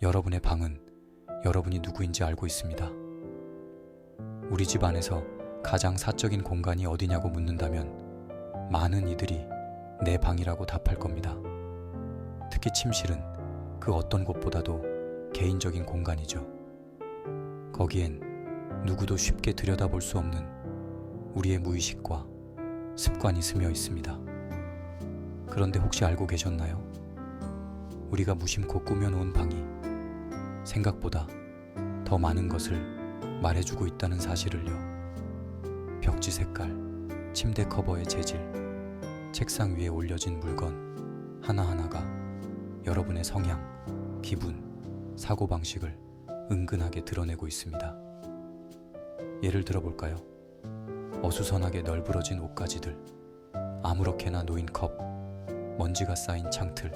여러분의 방은 여러분이 누구인지 알고 있습니다. 우리 집 안에서 가장 사적인 공간이 어디냐고 묻는다면 많은 이들이 내 방이라고 답할 겁니다. 특히 침실은 그 어떤 곳보다도 개인적인 공간이죠. 거기엔 누구도 쉽게 들여다볼 수 없는 우리의 무의식과 습관이 스며 있습니다. 그런데 혹시 알고 계셨나요? 우리가 무심코 꾸며놓은 방이 생각보다 더 많은 것을 말해주고 있다는 사실을요. 벽지 색깔, 침대 커버의 재질, 책상 위에 올려진 물건 하나하나가 여러분의 성향, 기분, 사고방식을 은근하게 드러내고 있습니다. 예를 들어볼까요? 어수선하게 널브러진 옷가지들, 아무렇게나 놓인 컵, 먼지가 쌓인 창틀.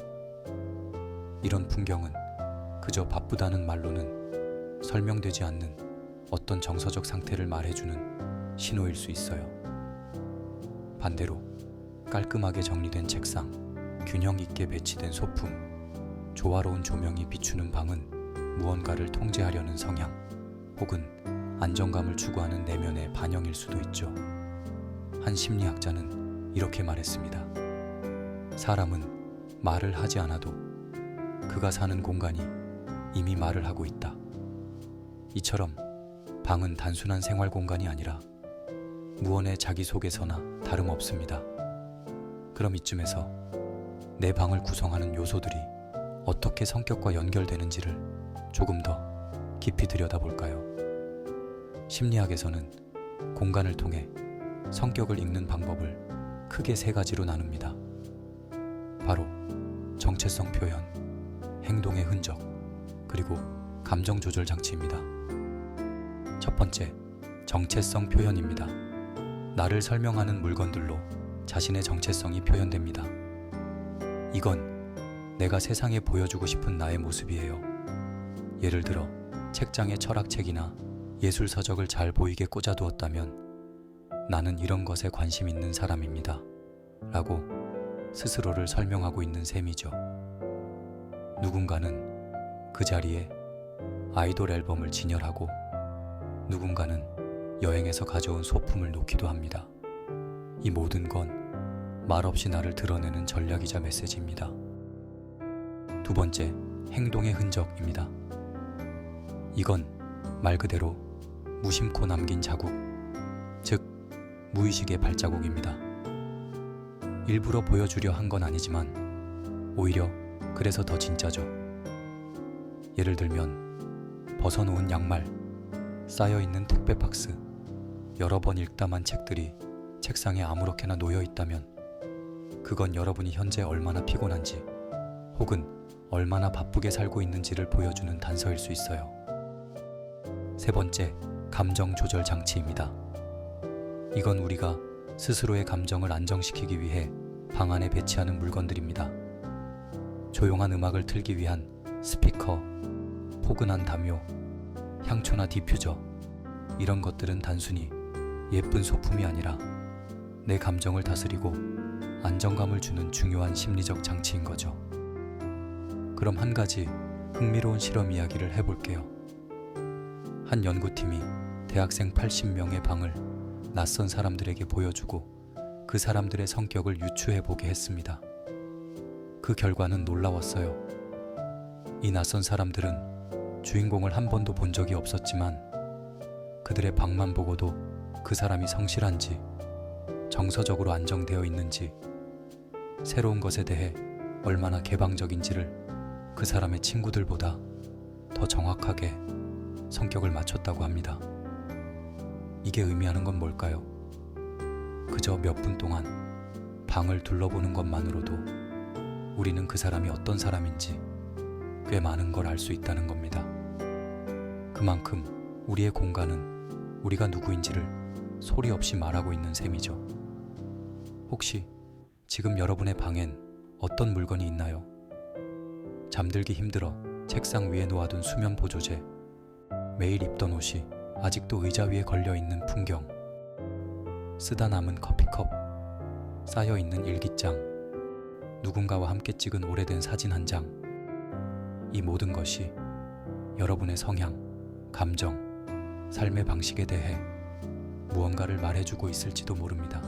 이런 풍경은 그저 바쁘다는 말로는 설명되지 않는 어떤 정서적 상태를 말해주는 신호일 수 있어요. 반대로 깔끔하게 정리된 책상, 균형 있게 배치된 소품, 조화로운 조명이 비추는 방은 무언가를 통제하려는 성향 혹은 안정감을 추구하는 내면의 반영일 수도 있죠. 한 심리학자는 이렇게 말했습니다. 사람은 말을 하지 않아도 그가 사는 공간이 이미 말을 하고 있다. 이처럼 방은 단순한 생활 공간이 아니라 무언의 자기소개서나 다름없습니다. 그럼 이쯤에서 내 방을 구성하는 요소들이 어떻게 성격과 연결되는지를 조금 더 깊이 들여다볼까요? 심리학에서는 공간을 통해 성격을 읽는 방법을 크게 3가지로 나눕니다. 바로 정체성 표현, 행동의 흔적, 그리고 감정 조절 장치입니다. 첫 번째, 정체성 표현입니다. 나를 설명하는 물건들로 자신의 정체성이 표현됩니다. 이건 내가 세상에 보여주고 싶은 나의 모습이에요. 예를 들어 책장에 철학책이나 예술 서적을 잘 보이게 꽂아두었다면 나는 이런 것에 관심 있는 사람입니다. 라고 스스로를 설명하고 있는 셈이죠. 누군가는 그 자리에 아이돌 앨범을 진열하고 누군가는 여행에서 가져온 소품을 놓기도 합니다. 이 모든 건 말없이 나를 드러내는 전략이자 메시지입니다. 두 번째, 행동의 흔적입니다. 이건 말 그대로 무심코 남긴 자국, 즉 무의식의 발자국입니다. 일부러 보여주려 한 건 아니지만 오히려 그래서 더 진짜죠. 예를 들면 벗어놓은 양말, 쌓여있는 택배 박스, 여러 번 읽다만 책들이 책상에 아무렇게나 놓여 있다면 그건 여러분이 현재 얼마나 피곤한지 혹은 얼마나 바쁘게 살고 있는지를 보여주는 단서일 수 있어요. 세 번째, 감정 조절 장치입니다. 이건 우리가 스스로의 감정을 안정시키기 위해 방 안에 배치하는 물건들입니다. 조용한 음악을 틀기 위한 스피커, 포근한 담요, 향초나 디퓨저, 이런 것들은 단순히 예쁜 소품이 아니라 내 감정을 다스리고 안정감을 주는 중요한 심리적 장치인 거죠. 그럼 한 가지 흥미로운 실험 이야기를 해볼게요. 한 연구팀이 대학생 80명의 방을 낯선 사람들에게 보여주고 그 사람들의 성격을 유추해보게 했습니다. 그 결과는 놀라웠어요. 이 낯선 사람들은 주인공을 한 번도 본 적이 없었지만 그들의 방만 보고도 그 사람이 성실한지, 정서적으로 안정되어 있는지, 새로운 것에 대해 얼마나 개방적인지를 그 사람의 친구들보다 더 정확하게 성격을 맞췄다고 합니다. 이게 의미하는 건 뭘까요? 그저 몇 분 동안 방을 둘러보는 것만으로도 우리는 그 사람이 어떤 사람인지 꽤 많은 걸 알 수 있다는 겁니다. 그만큼 우리의 공간은 우리가 누구인지를 소리 없이 말하고 있는 셈이죠. 혹시 지금 여러분의 방엔 어떤 물건이 있나요? 잠들기 힘들어 책상 위에 놓아둔 수면 보조제, 매일 입던 옷이 아직도 의자 위에 걸려있는 풍경, 쓰다 남은 커피컵, 쌓여있는 일기장, 누군가와 함께 찍은 오래된 사진 한 장. 이 모든 것이 여러분의 성향, 감정, 삶의 방식에 대해 무언가를 말해주고 있을지도 모릅니다.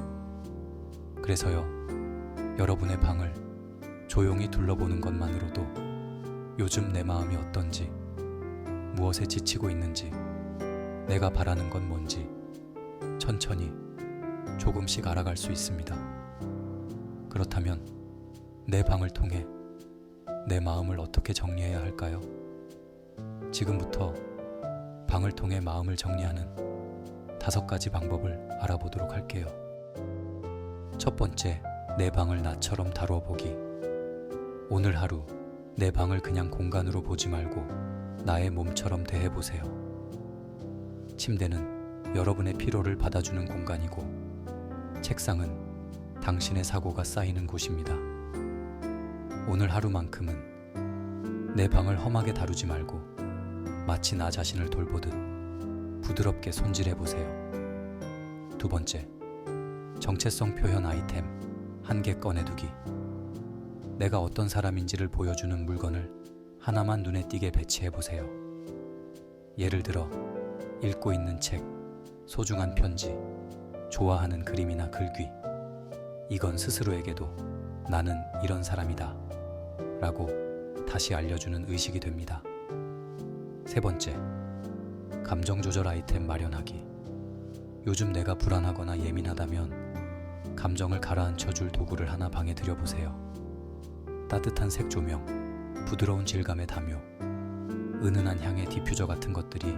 그래서요, 여러분의 방을 조용히 둘러보는 것만으로도 요즘 내 마음이 어떤지, 무엇에 지치고 있는지, 내가 바라는 건 뭔지 천천히 조금씩 알아갈 수 있습니다. 그렇다면 내 방을 통해 내 마음을 어떻게 정리해야 할까요? 지금부터 방을 통해 마음을 정리하는 5가지 방법을 알아보도록 할게요. 첫 번째, 내 방을 나처럼 다루어 보기. 오늘 하루 내 방을 그냥 공간으로 보지 말고 나의 몸처럼 대해보세요. 침대는 여러분의 피로를 받아주는 공간이고, 책상은 당신의 사고가 쌓이는 곳입니다. 오늘 하루만큼은 내 방을 험하게 다루지 말고 마치 나 자신을 돌보듯 부드럽게 손질해보세요. 두 번째, 정체성 표현 아이템 1개 꺼내두기. 내가 어떤 사람인지를 보여주는 물건을 하나만 눈에 띄게 배치해보세요. 예를 들어 읽고 있는 책, 소중한 편지, 좋아하는 그림이나 글귀. 이건 스스로에게도 나는 이런 사람이다 라고 다시 알려주는 의식이 됩니다. 세 번째, 감정 조절 아이템 마련하기. 요즘 내가 불안하거나 예민하다면 감정을 가라앉혀줄 도구를 하나 방에 들여보세요. 따뜻한 색 조명, 부드러운 질감의 담요, 은은한 향의 디퓨저 같은 것들이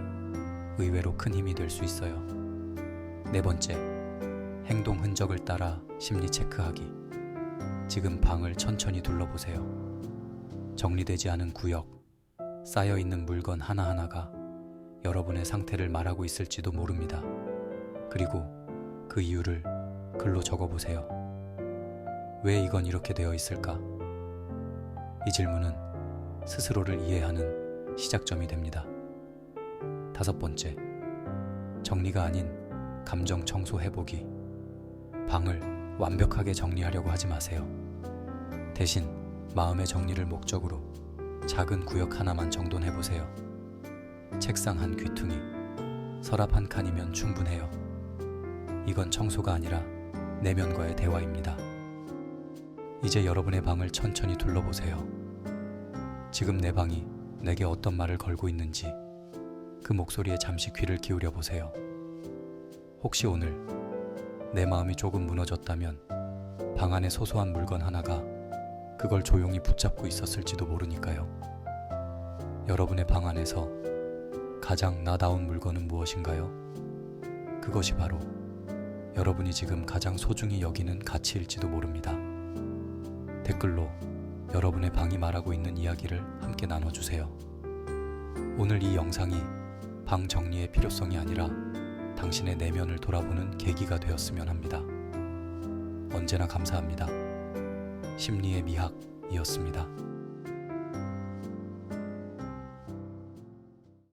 의외로 큰 힘이 될 수 있어요. 네 번째, 행동 흔적을 따라 심리 체크하기. 지금 방을 천천히 둘러보세요. 정리되지 않은 구역, 쌓여있는 물건 하나하나가 여러분의 상태를 말하고 있을지도 모릅니다. 그리고 그 이유를 글로 적어보세요. 왜 이건 이렇게 되어 있을까? 이 질문은 스스로를 이해하는 시작점이 됩니다. 5번째, 정리가 아닌 감정 청소 해보기. 방을 완벽하게 정리하려고 하지 마세요. 대신 마음의 정리를 목적으로 작은 구역 하나만 정돈해보세요. 책상 한 귀퉁이, 서랍 한 칸이면 충분해요. 이건 청소가 아니라 내면과의 대화입니다. 이제 여러분의 방을 천천히 둘러보세요. 지금 내 방이 내게 어떤 말을 걸고 있는지 그 목소리에 잠시 귀를 기울여 보세요. 혹시 오늘 내 마음이 조금 무너졌다면 방 안의 소소한 물건 하나가 그걸 조용히 붙잡고 있었을지도 모르니까요. 여러분의 방 안에서 가장 나다운 물건은 무엇인가요? 그것이 바로 여러분이 지금 가장 소중히 여기는 가치일지도 모릅니다. 댓글로 여러분의 방이 말하고 있는 이야기를 함께 나눠주세요. 오늘 이 영상이 방 정리의 필요성이 아니라 당신의 내면을 돌아보는 계기가 되었으면 합니다. 언제나 감사합니다. 심리의 미학이었습니다.